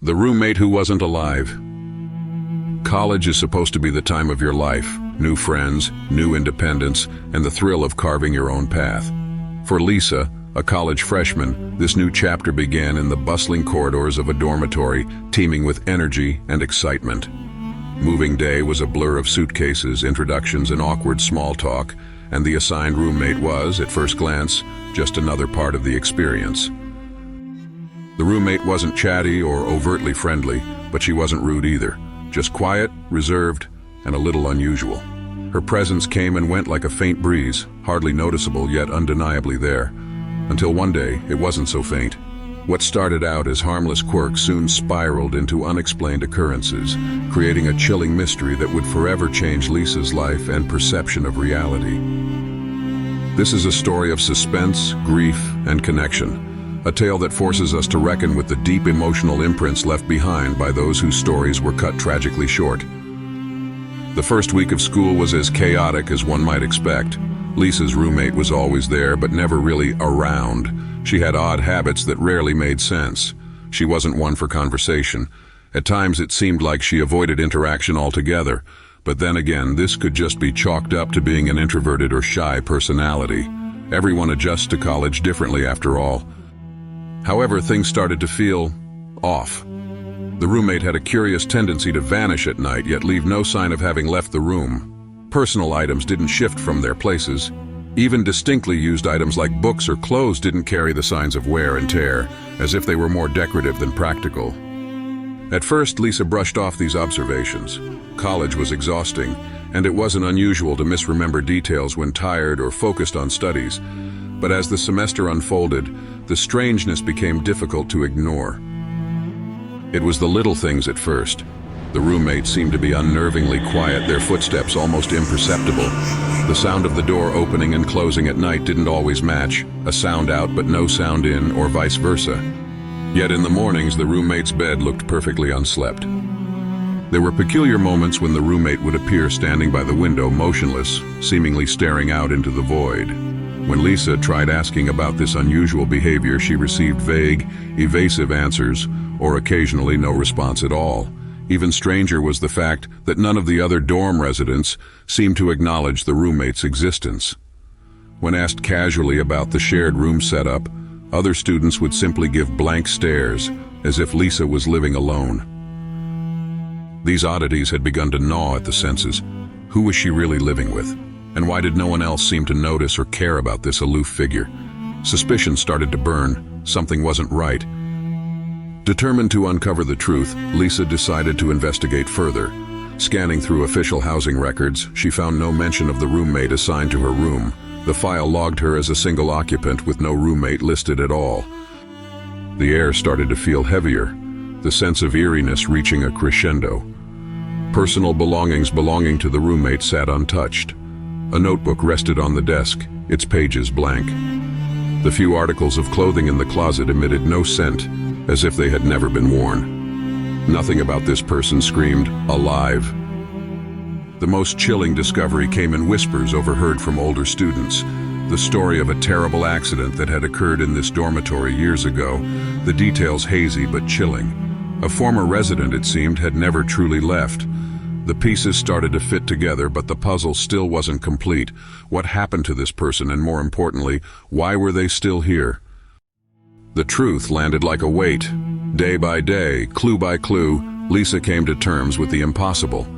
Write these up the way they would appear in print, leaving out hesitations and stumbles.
The roommate who wasn't alive. College is supposed to be the time of your life. New friends, new independence, and the thrill of carving your own path. For Lisa, a college freshman, this new chapter began in the bustling corridors of a dormitory teeming with energy and excitement. Moving day was a blur of suitcases, introductions, and awkward small talk, and the assigned roommate was, at first glance, just another part of the experience. The roommate wasn't chatty or overtly friendly, but she wasn't rude either. Just quiet, reserved, and a little unusual. Her presence came and went like a faint breeze, hardly noticeable yet undeniably there. Until one day, it wasn't so faint. What started out as harmless quirks soon spiraled into unexplained occurrences, creating a chilling mystery that would forever change Lisa's life and perception of reality. This is a story of suspense, grief, and connection. A tale that forces us to reckon with the deep emotional imprints left behind by those whose stories were cut tragically short. The first week of school was as chaotic as one might expect. Lisa's roommate was always there, but never really around. She had odd habits that rarely made sense. She wasn't one for conversation. At times it seemed like she avoided interaction altogether, but then again, this could just be chalked up to being an introverted or shy personality. Everyone adjusts to college differently after all. However, things started to feel off. The roommate had a curious tendency to vanish at night, yet leave no sign of having left the room. Personal items didn't shift from their places. Even distinctly used items like books or clothes didn't carry the signs of wear and tear, as if they were more decorative than practical. At first, Lisa brushed off these observations. College was exhausting, and it wasn't unusual to misremember details when tired or focused on studies. But as the semester unfolded, the strangeness became difficult to ignore. It was the little things at first. The roommate seemed to be unnervingly quiet, their footsteps almost imperceptible. The sound of the door opening and closing at night didn't always match, a sound out but no sound in, or vice versa. Yet in the mornings, the roommate's bed looked perfectly unslept. There were peculiar moments when the roommate would appear standing by the window, motionless, seemingly staring out into the void. When Lisa tried asking about this unusual behavior, she received vague, evasive answers, or occasionally no response at all. Even stranger was the fact that none of the other dorm residents seemed to acknowledge the roommate's existence. When asked casually about the shared room setup, other students would simply give blank stares, as if Lisa was living alone. These oddities had begun to gnaw at the senses. Who was she really living with? And why did no one else seem to notice or care about this aloof figure? Suspicion started to burn. Something wasn't right. Determined to uncover the truth, Lisa decided to investigate further. Scanning through official housing records, she found no mention of the roommate assigned to her room. The file logged her as a single occupant with no roommate listed at all. The air started to feel heavier, the sense of eeriness reaching a crescendo. Personal belongings belonging to the roommate sat untouched. A notebook rested on the desk, its pages blank. The few articles of clothing in the closet emitted no scent, as if they had never been worn. Nothing about this person screamed, alive. The most chilling discovery came in whispers overheard from older students. The story of a terrible accident that had occurred in this dormitory years ago, the details hazy but chilling. A former resident, it seemed, had never truly left. The pieces started to fit together, but the puzzle still wasn't complete. What happened to this person, and more importantly, why were they still here? The truth landed like a weight. Day by day, clue by clue, Lisa came to terms with the impossible.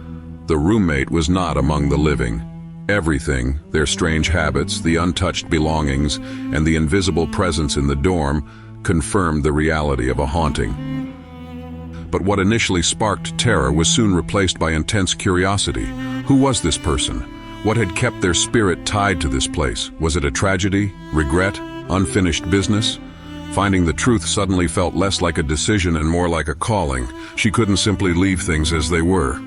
The roommate was not among the living. Everything, their strange habits, the untouched belongings, and the invisible presence in the dorm, confirmed the reality of a haunting. But what initially sparked terror was soon replaced by intense curiosity. Who was this person? What had kept their spirit tied to this place? Was it a tragedy, regret, unfinished business? Finding the truth suddenly felt less like a decision and more like a calling. She couldn't simply leave things as they were.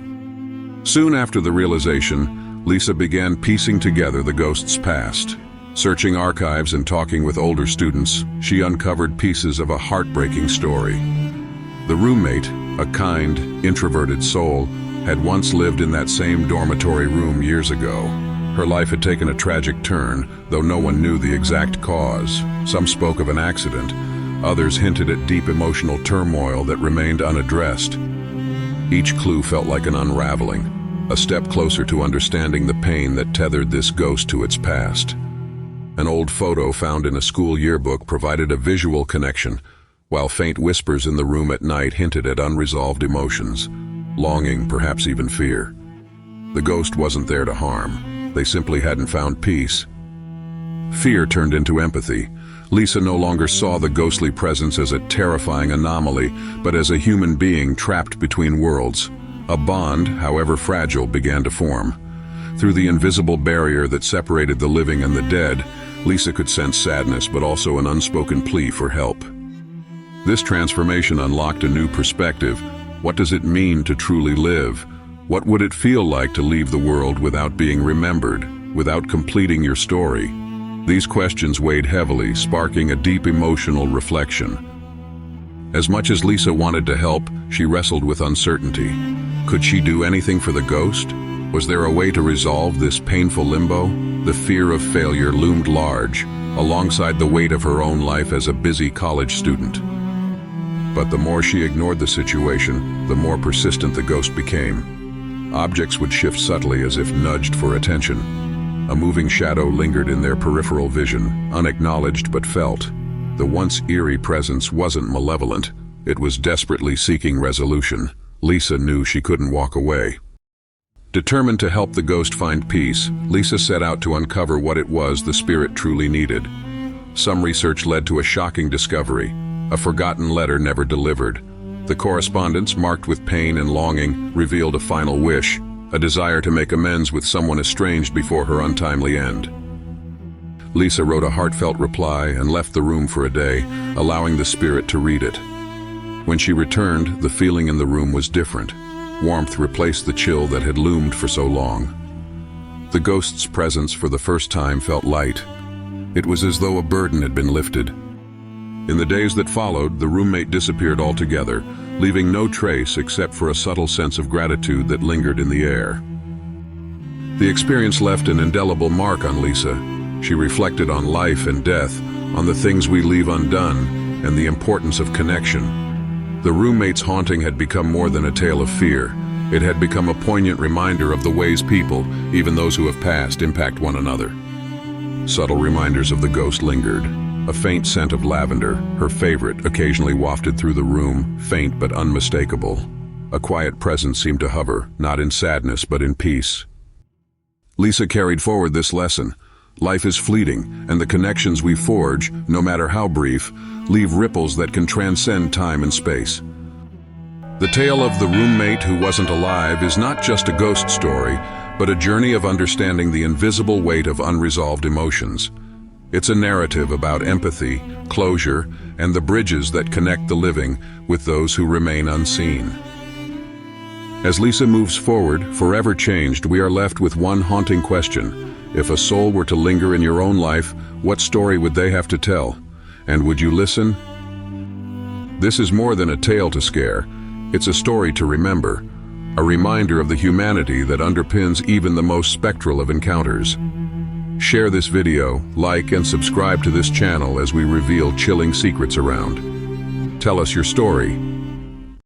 Soon after the realization, Lisa began piecing together the ghost's past. Searching archives and talking with older students, she uncovered pieces of a heartbreaking story. The roommate, a kind, introverted soul, had once lived in that same dormitory room years ago. Her life had taken a tragic turn, though no one knew the exact cause. Some spoke of an accident, Others hinted at deep emotional turmoil that remained unaddressed. Each clue felt like an unraveling, a step closer to understanding the pain that tethered this ghost to its past. An old photo found in a school yearbook provided a visual connection, while faint whispers in the room at night hinted at unresolved emotions, longing, perhaps even fear. The ghost wasn't there to harm. They simply hadn't found peace. Fear turned into empathy. Lisa no longer saw the ghostly presence as a terrifying anomaly, but as a human being trapped between worlds. A bond, however fragile, began to form. Through the invisible barrier that separated the living and the dead, Lisa could sense sadness, but also an unspoken plea for help. This transformation unlocked a new perspective. What does it mean to truly live? What would it feel like to leave the world without being remembered, without completing your story? These questions weighed heavily, sparking a deep emotional reflection. As much as Lisa wanted to help, she wrestled with uncertainty. Could she do anything for the ghost? Was there a way to resolve this painful limbo? The fear of failure loomed large, alongside the weight of her own life as a busy college student. But the more she ignored the situation, the more persistent the ghost became. Objects would shift subtly as if nudged for attention. A moving shadow lingered in their peripheral vision, unacknowledged but felt. The once eerie presence wasn't malevolent, it was desperately seeking resolution. Lisa knew she couldn't walk away. Determined to help the ghost find peace, Lisa set out to uncover what it was the spirit truly needed. Some research led to a shocking discovery: a forgotten letter never delivered. The correspondence, marked with pain and longing, revealed a final wish, a desire to make amends with someone estranged before her untimely end. Lisa wrote a heartfelt reply and left the room for a day, allowing the spirit to read it. When she returned, the feeling in the room was different. Warmth replaced the chill that had loomed for so long. The ghost's presence for the first time felt light. It was as though a burden had been lifted. In the days that followed, the roommate disappeared altogether, leaving no trace except for a subtle sense of gratitude that lingered in the air. The experience left an indelible mark on Lisa. She reflected on life and death, on the things we leave undone, and the importance of connection. The roommate's haunting had become more than a tale of fear. It had become a poignant reminder of the ways people, even those who have passed, impact one another. Subtle reminders of the ghost lingered. A faint scent of lavender, her favorite, occasionally wafted through the room, faint but unmistakable. A quiet presence seemed to hover, not in sadness but in peace. Lisa carried forward this lesson. Life is fleeting, and the connections we forge, no matter how brief, leave ripples that can transcend time and space. The tale of the roommate who wasn't alive is not just a ghost story, but a journey of understanding the invisible weight of unresolved emotions. It's a narrative about empathy, closure, and the bridges that connect the living with those who remain unseen. As Lisa moves forward, forever changed, we are left with one haunting question. If a soul were to linger in your own life, what story would they have to tell? And would you listen? This is more than a tale to scare. It's a story to remember, a reminder of the humanity that underpins even the most spectral of encounters. Share this video, like and subscribe to this channel as we reveal chilling secrets around. Tell us your story.